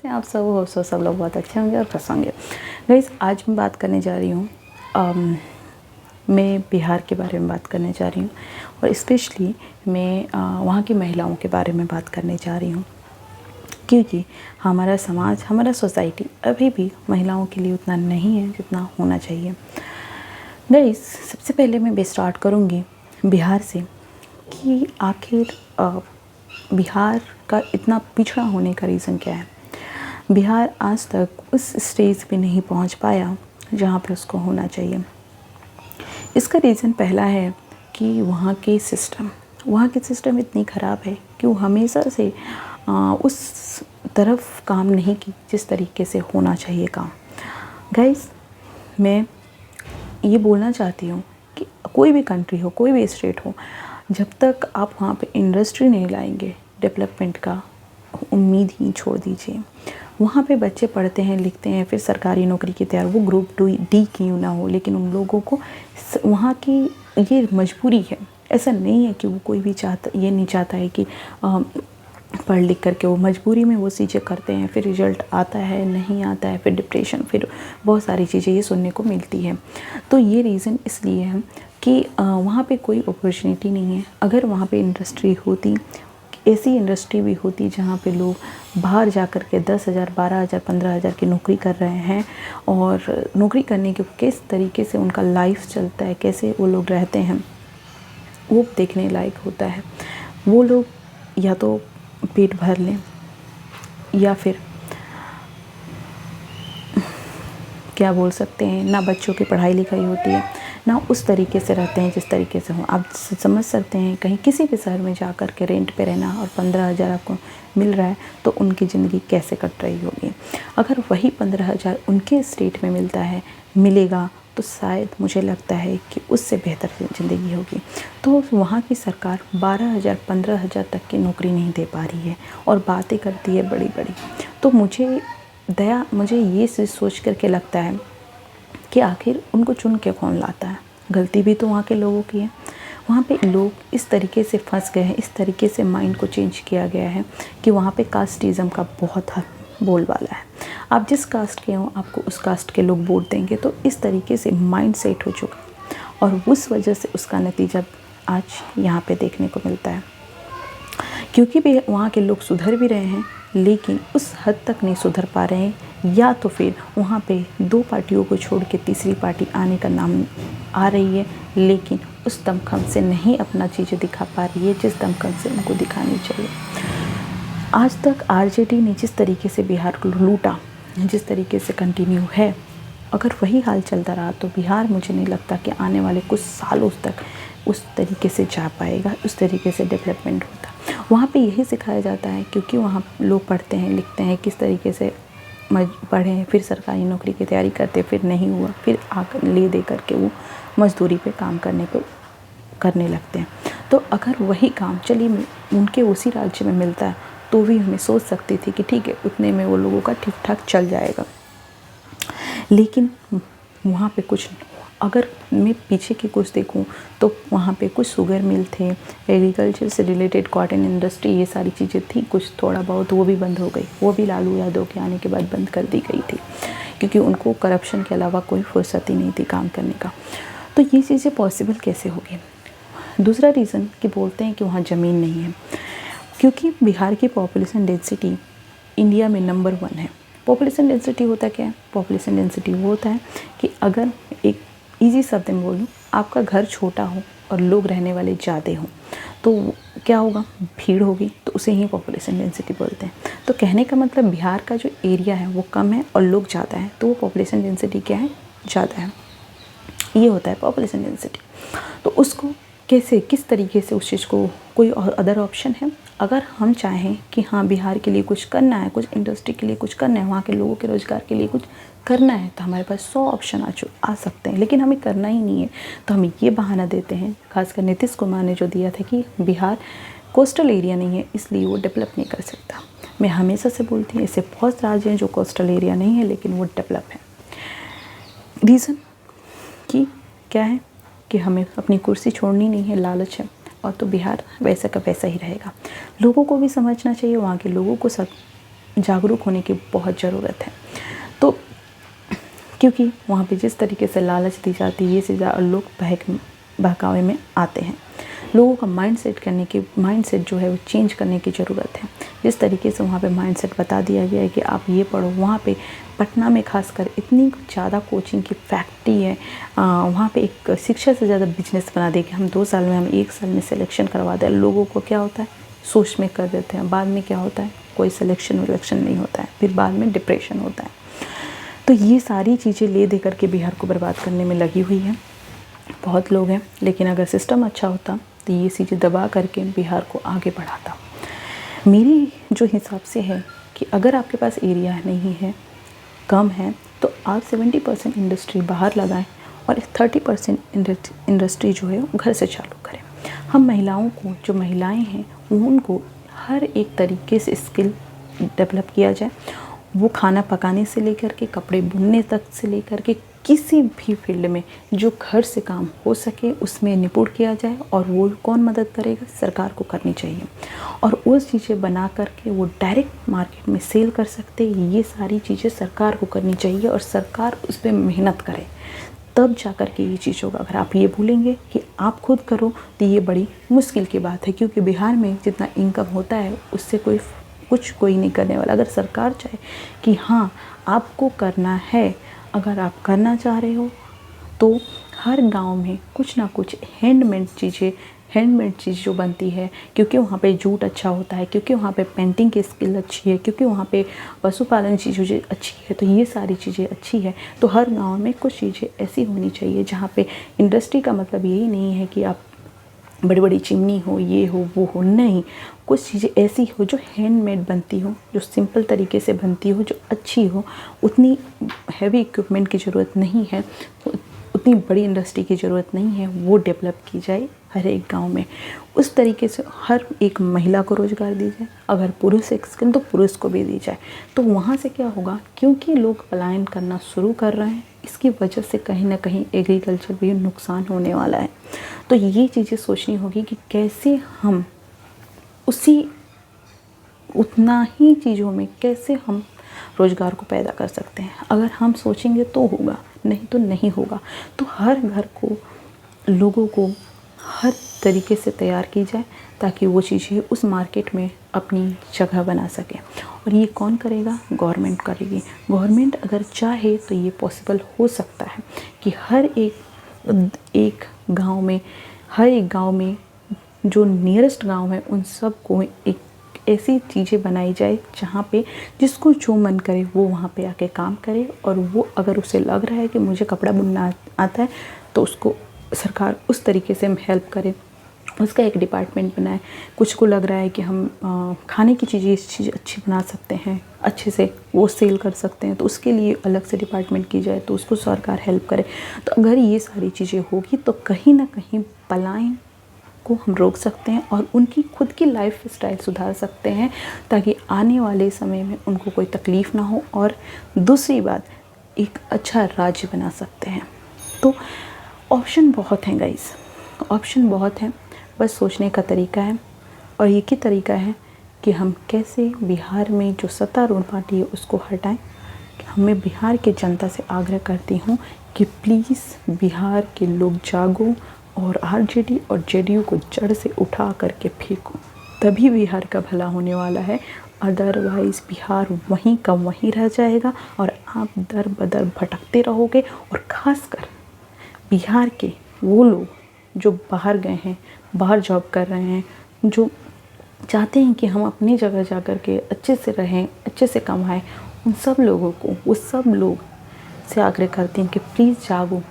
से आप सब लोग बहुत अच्छे होंगे और खुश होंगे। गाइस, आज मैं बात करने जा रही हूँ मैं बिहार के बारे में बात करने जा रही हूँ और स्पेशली मैं वहाँ की महिलाओं के बारे में बात करने जा रही हूँ, क्योंकि हमारा समाज, हमारा सोसाइटी अभी भी महिलाओं के लिए उतना नहीं है जितना होना चाहिए। गाइस, सबसे पहले मैं स्टार्ट करूँगी बिहार से कि आखिर बिहार का इतना पिछड़ा होने का रीज़न क्या है। बिहार आज तक उस स्टेज पे नहीं पहुंच पाया जहां पे उसको होना चाहिए। इसका रीज़न पहला है कि वहाँ की सिस्टम इतनी ख़राब है कि वो हमेशा से उस तरफ काम नहीं की जिस तरीके से होना चाहिए काम। गाइस, मैं ये बोलना चाहती हूँ कि कोई भी कंट्री हो, कोई भी स्टेट हो, जब तक आप वहाँ पे इंडस्ट्री नहीं लाएंगे, डेवलपमेंट का उम्मीद ही छोड़ दीजिए। वहाँ पे बच्चे पढ़ते हैं, लिखते हैं, फिर सरकारी नौकरी की तैयारी, वो ग्रुप डी क्यों ना हो, लेकिन उन लोगों को वहाँ की ये मजबूरी है। ऐसा नहीं है कि वो कोई भी ये नहीं चाहता है कि पढ़ लिख करके वो मजबूरी में वो चीज़ें करते हैं, फिर रिजल्ट आता है, नहीं आता है, फिर डिप्रेशन, फिर बहुत सारी चीज़ें ये सुनने को मिलती है। तो ये रीज़न इसलिए है कि वहाँ पे कोई अपॉर्चुनिटी नहीं है। अगर वहाँ पे इंडस्ट्री होती, ऐसी इंडस्ट्री भी होती जहाँ पे लोग बाहर जा कर के 10,000, 12,000, 15,000 की नौकरी कर रहे हैं और नौकरी करने के किस तरीके से उनका लाइफ चलता है, कैसे वो लोग रहते हैं, वो देखने लायक होता है। वो लोग या तो पेट भर लें या फिर क्या बोल सकते हैं, ना बच्चों की पढ़ाई लिखाई होती है, ना उस तरीके से रहते हैं जिस तरीके से हो। आप समझ सकते हैं कहीं किसी भी शहर में जा कर के रेंट पे रहना और 15,000 आपको मिल रहा है तो उनकी ज़िंदगी कैसे कट रही होगी। अगर वही 15,000 उनके स्टेट में मिलेगा तो शायद मुझे लगता है कि उससे बेहतर ज़िंदगी होगी। तो वहाँ की सरकार 12,000, 15,000 तक की नौकरी नहीं दे पा रही है और बातें करती है बड़ी बड़ी। तो मुझे ये चीज़ सोच करके लगता है कि आखिर उनको चुन के कौन लाता है। गलती भी तो वहाँ के लोगों की है। वहाँ पे लोग इस तरीके से फंस गए हैं, इस तरीके से माइंड को चेंज किया गया है कि वहाँ पे कास्टिज़म का बहुत बोलबाला है। आप जिस कास्ट के हो, आपको उस कास्ट के लोग वोट देंगे। तो इस तरीके से माइंड सेट हो चुका और उस वजह से उसका नतीजा आज यहाँ पे देखने को मिलता है। क्योंकि भी वहाँ के लोग सुधर भी रहे हैं लेकिन उस हद तक नहीं सुधर पा रहे हैं, या तो फिर वहाँ पे दो पार्टियों को छोड़ के तीसरी पार्टी आने का नाम आ रही है, लेकिन उस दमखम से नहीं अपना चीज़ें दिखा पा रही है जिस दमखम से उनको दिखानी चाहिए। आज तक आरजेडी ने जिस तरीके से बिहार को लूटा, जिस तरीके से कंटिन्यू है, अगर वही हाल चलता रहा तो बिहार मुझे नहीं लगता कि आने वाले कुछ सालों तक उस तरीके से जा पाएगा, उस तरीके से डेवलपमेंट होता। वहाँ पे यही सिखाया जाता है, क्योंकि वहाँ लोग पढ़ते हैं, लिखते हैं, किस तरीके से पढ़ें, फिर सरकारी नौकरी की तैयारी करते, फिर नहीं हुआ, फिर आकर ले दे करके वो मजदूरी पे काम करने लगते हैं। तो अगर वही काम चलिए उनके उसी राज्य में मिलता है तो भी हमें सोच सकती थी कि ठीक है, उतने में वो लोगों का ठीक ठाक चल जाएगा। लेकिन वहाँ पे कुछ, अगर मैं पीछे की कुछ देखूं तो वहाँ पे कुछ शुगर मिल थे, एग्रीकल्चर से रिलेटेड कॉटन इंडस्ट्री, ये सारी चीज़ें थी कुछ थोड़ा बहुत, वो भी बंद हो गई। वो भी लालू यादव के आने के बाद बंद कर दी गई थी, क्योंकि उनको करप्शन के अलावा कोई फुर्सत ही नहीं थी काम करने का। तो ये चीज़ें पॉसिबल कैसे होगी। दूसरा रीज़न कि बोलते हैं कि वहाँ ज़मीन नहीं है, क्योंकि बिहार की पॉपुलेशन डेंसिटी इंडिया में नंबर 1 है। पॉपुलेशन डेंसिटी होता क्या है? पॉपुलेशन डेंसिटी वो होता है कि अगर एक ईजी शब्द में बोलूँ, आपका घर छोटा हो और लोग रहने वाले ज़्यादा हों तो क्या होगा? भीड़ होगी, तो उसे ही पॉपुलेशन डेंसिटी बोलते हैं। तो कहने का मतलब बिहार का जो एरिया है वो कम है और लोग ज़्यादा हैं, तो वो पॉपुलेशन डेंसिटी क्या है? ज़्यादा है। ये होता है पॉपुलेशन डेंसिटी। तो उसको कैसे, किस तरीके से उस चीज़ को, कोई अदर ऑप्शन है? अगर हम चाहें कि हाँ बिहार के लिए कुछ करना है, कुछ इंडस्ट्री के लिए कुछ करना है, वहाँ के लोगों के रोज़गार के लिए कुछ करना है, तो हमारे पास 100 ऑप्शन आ सकते हैं, लेकिन हमें करना ही नहीं है। तो हम ये बहाना देते हैं, खासकर नीतीश कुमार ने जो दिया था कि बिहार कोस्टल एरिया नहीं है इसलिए वो डेवलप नहीं कर सकता। मैं हमेशा से बोलती हूँ ऐसे बहुत राज्य हैं जो कोस्टल एरिया नहीं है लेकिन वो डेवलप है। रीज़न कि क्या है कि हमें अपनी कुर्सी छोड़नी नहीं है, लालच है, और तो बिहार वैसा का वैसा ही रहेगा। लोगों को भी समझना चाहिए, वहाँ के लोगों को सब जागरूक होने की बहुत ज़रूरत है। तो क्योंकि वहाँ पे जिस तरीके से लालच दी जाती है, ये चीज़ें लोग बहकावे में आते हैं। लोगों का माइंडसेट जो है वो चेंज करने की ज़रूरत है। जिस तरीके से वहाँ पे माइंडसेट बता दिया गया है कि आप ये पढ़ो, वहाँ पे पटना में खासकर इतनी ज़्यादा कोचिंग की फैक्ट्री है, वहाँ पे एक शिक्षा से ज़्यादा बिजनेस बना देंगे। हम 2 साल में, हम 1 साल में सिलेक्शन करवा दें। लोगों को क्या होता है, सोच में कर देते हैं, बाद में क्या होता है, कोई सिलेक्शन नहीं होता है, फिर बाद में डिप्रेशन होता है। तो ये सारी चीज़ें ले दे करके बिहार को बर्बाद करने में लगी हुई है बहुत लोग हैं। लेकिन अगर सिस्टम अच्छा होता तो ये चीज़ें दबा करके बिहार को आगे बढ़ाता। मेरी जो हिसाब से है कि अगर आपके पास एरिया नहीं है, कम है, तो आप 70% इंडस्ट्री बाहर लगाएं और 30% इंडस्ट्री जो है वो घर से चालू करें। हम महिलाओं को, जो महिलाएं हैं, उनको हर एक तरीके से स्किल डेवलप किया जाए। वो खाना पकाने से लेकर के कपड़े बुनने तक से लेकर के किसी भी फील्ड में जो घर से काम हो सके उसमें निपुण किया जाए। और वो कौन मदद करेगा, सरकार को करनी चाहिए। और उस चीज़ें बना करके वो डायरेक्ट मार्केट में सेल कर सकते, ये सारी चीज़ें सरकार को करनी चाहिए और सरकार उस पर मेहनत करे, तब जा कर के ये चीज़ होगा। अगर आप ये बोलेंगे कि आप खुद करो तो ये बड़ी मुश्किल की बात है, क्योंकि बिहार में जितना इनकम होता है उससे कोई नहीं करने वाला। अगर सरकार चाहे कि हाँ आपको करना है, अगर आप करना चाह रहे हो, तो हर गांव में कुछ ना कुछ हैंडमेड चीज़ जो बनती है, क्योंकि वहाँ पे जूट अच्छा होता है, क्योंकि वहाँ पे पेंटिंग की स्किल अच्छी है, क्योंकि वहाँ पे पशुपालन चीज़ें अच्छी है, तो ये सारी चीज़ें अच्छी है। तो हर गांव में कुछ चीज़ें ऐसी होनी चाहिए जहाँ पे इंडस्ट्री का मतलब यही नहीं है कि आप बड़ी बड़ी चिमनी हो, ये हो, वो हो, नहीं। कुछ चीज़ें ऐसी हो जो हैंडमेड बनती हो, जो सिंपल तरीके से बनती हो, जो अच्छी हो। उतनी हैवी इक्विपमेंट की ज़रूरत नहीं है, उतनी बड़ी इंडस्ट्री की ज़रूरत नहीं है, वो डेवलप की जाए हर एक गांव में। उस तरीके से हर एक महिला को रोज़गार दी जाए, अगर पुरुष एक स्किल तो पुरुष को भी दी जाए। तो वहाँ से क्या होगा, क्योंकि लोग पलायन करना शुरू कर रहे हैं, इसकी वजह से कहीं ना कहीं एग्रीकल्चर भी नुकसान होने वाला है। तो ये चीज़ें सोचनी होगी कि कैसे हम उतना ही चीज़ों में कैसे हम रोज़गार को पैदा कर सकते हैं। अगर हम सोचेंगे तो होगा, नहीं तो नहीं होगा। तो हर घर को, लोगों को हर तरीके से तैयार की जाए ताकि वो चीज़ें उस मार्केट में अपनी जगह बना सके। और ये कौन करेगा, गवर्नमेंट करेगी। गवर्नमेंट अगर चाहे तो ये पॉसिबल हो सकता है कि हर एक गांव में जो नियरेस्ट गांव है उन सब को एक ऐसी चीज़ें बनाई जाए जहाँ पे जिसको जो मन करे वो वहाँ पे आके काम करे। और वो अगर उसे लग रहा है कि मुझे कपड़ा बुनना आता है तो उसको सरकार उस तरीके से हेल्प करे, उसका एक डिपार्टमेंट बनाए। कुछ को लग रहा है कि हम खाने की चीज़ अच्छी बना सकते हैं, अच्छे से वो सेल कर सकते हैं, तो उसके लिए अलग से डिपार्टमेंट की जाए, तो उसको सरकार हेल्प करे। तो अगर ये सारी चीज़ें होगी तो कहीं ना कहीं पलायन को हम रोक सकते हैं और उनकी खुद की लाइफ स्टाइल सुधार सकते हैं, ताकि आने वाले समय में उनको कोई तकलीफ़ ना हो। और दूसरी बात, एक अच्छा राज्य बना सकते हैं। तो ऑप्शन बहुत हैं गाइस, ऑप्शन बहुत हैं, बस सोचने का तरीका है। और एक ही तरीका है कि हम कैसे बिहार में जो सत्तारूढ़ पार्टी है उसको हटाएं। मैं बिहार की जनता से आग्रह करती हूँ कि प्लीज़ बिहार के लोग जागो और आरजेडी और जेडीयू को जड़ से उठा करके फेंको, तभी बिहार का भला होने वाला है। अदरवाइज़ बिहार वहीं का वहीं रह जाएगा और आप दर बदर भटकते रहोगे। और ख़ासकर बिहार के वो लोग जो बाहर गए हैं, बाहर जॉब कर रहे हैं, जो चाहते हैं कि हम अपनी जगह जा कर के अच्छे से रहें, अच्छे से कमाएं, उन सब लोगों को, वो सब लोग से आग्रह करती हैं कि प्लीज़ जागो।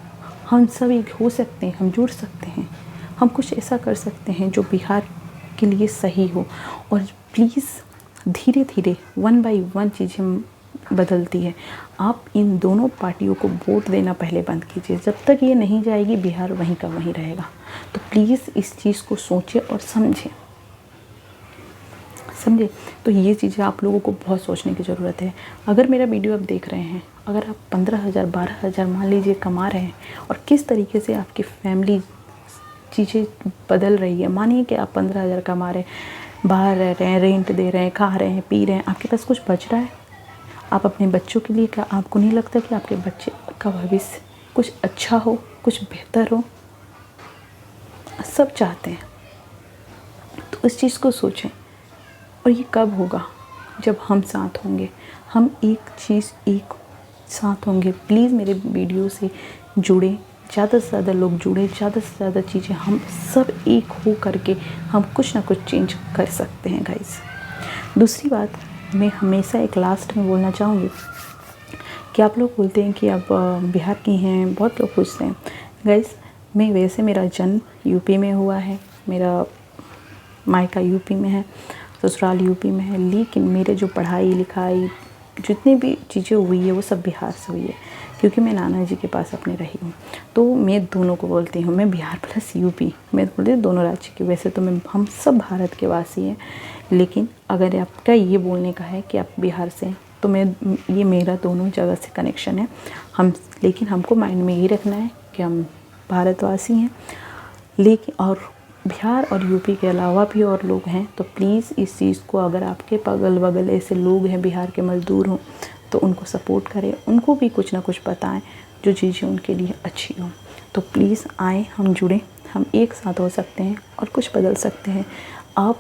हम सब एक हो सकते हैं, हम जुड़ सकते हैं, हम कुछ ऐसा कर सकते हैं जो बिहार के लिए सही हो। और प्लीज़ धीरे धीरे 1 बाय 1 चीज़ें बदलती है। आप इन दोनों पार्टियों को वोट देना पहले बंद कीजिए। जब तक ये नहीं जाएगी बिहार वहीं का वहीं रहेगा। तो प्लीज़ इस चीज़ को सोचें और समझे। तो ये चीज़ें आप लोगों को बहुत सोचने की ज़रूरत है। अगर मेरा वीडियो आप देख रहे हैं, अगर आप 15,000 12,000 मान लीजिए कमा रहे हैं और किस तरीके से आपकी फैमिली चीज़ें बदल रही है, मानिए कि आप 15,000 कमा रहे हैं, बाहर रह रहे हैं, रेंट दे रहे हैं, खा रहे हैं, पी रहे हैं, आपके पास कुछ बच रहा है? आप अपने बच्चों के लिए, क्या आपको नहीं लगता कि आपके बच्चे का भविष्य कुछ अच्छा हो, कुछ बेहतर हो? सब चाहते हैं। तो इस चीज़ को सोचें। और ये कब होगा? जब हम साथ होंगे, हम एक साथ होंगे। प्लीज़ मेरे वीडियो से जुड़े, ज़्यादा से ज़्यादा लोग जुड़े, ज़्यादा से ज़्यादा चीज़ें हम सब एक हो करके हम कुछ ना कुछ चेंज कर सकते हैं गाइस। दूसरी बात, मैं हमेशा एक लास्ट में बोलना चाहूँगी कि आप लोग बोलते हैं कि आप बिहार की हैं, बहुत लोग पूछते हैं। गाइस, मैं वैसे मेरा जन्म यूपी में हुआ है, मेरा मायका यूपी में है, ससुराल यूपी में है, लेकिन मेरे जो पढ़ाई लिखाई जितनी भी चीज़ें हुई है वो सब बिहार से हुई है, क्योंकि मैं नाना जी के पास अपने रही हूँ। तो मैं दोनों को बोलती हूँ, मैं बिहार प्लस यूपी, मैं बोलती हूँ दोनों राज्य की। वैसे तो हम सब भारत के वासी हैं, लेकिन अगर आपका ये बोलने का है कि आप बिहार से हैं, तो ये मेरा दोनों जगह से कनेक्शन है। लेकिन हमको माइंड में ये रखना है कि हम भारतवासी हैं। लेकिन और बिहार और यूपी के अलावा भी और लोग हैं, तो प्लीज़ इस चीज़ को, अगर आपके अगल बगल ऐसे लोग हैं बिहार के मज़दूर हों, तो उनको सपोर्ट करें, उनको भी कुछ ना कुछ बताएं जो चीज़ें उनके लिए अच्छी हों। तो प्लीज़ आएँ, हम जुड़ें, हम एक साथ हो सकते हैं और कुछ बदल सकते हैं। आप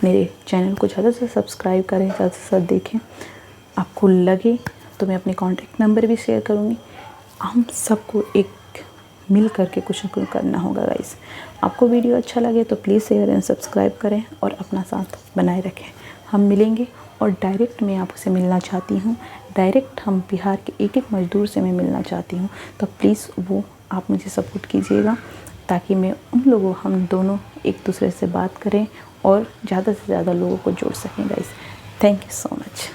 मेरे चैनल को ज़्यादा से सब्सक्राइब करें, ज़्यादा से ज़्यादा देखें। आपको लगे तो मैं अपने कॉन्टैक्ट नंबर भी शेयर करूँगी। हम सबको एक मिल करके कुछ न कुछ करना होगा गाइस। आपको वीडियो अच्छा लगे तो प्लीज़ शेयर एंड सब्सक्राइब करें और अपना साथ बनाए रखें। हम मिलेंगे, और डायरेक्ट मैं आपसे मिलना चाहती हूँ। डायरेक्ट हम बिहार के एक एक मज़दूर से मैं मिलना चाहती हूँ। तो प्लीज़ वो आप मुझे सपोर्ट कीजिएगा, ताकि मैं हम दोनों एक दूसरे से बात करें और ज़्यादा से ज़्यादा लोगों को जोड़ सकें guys. Thank you so much.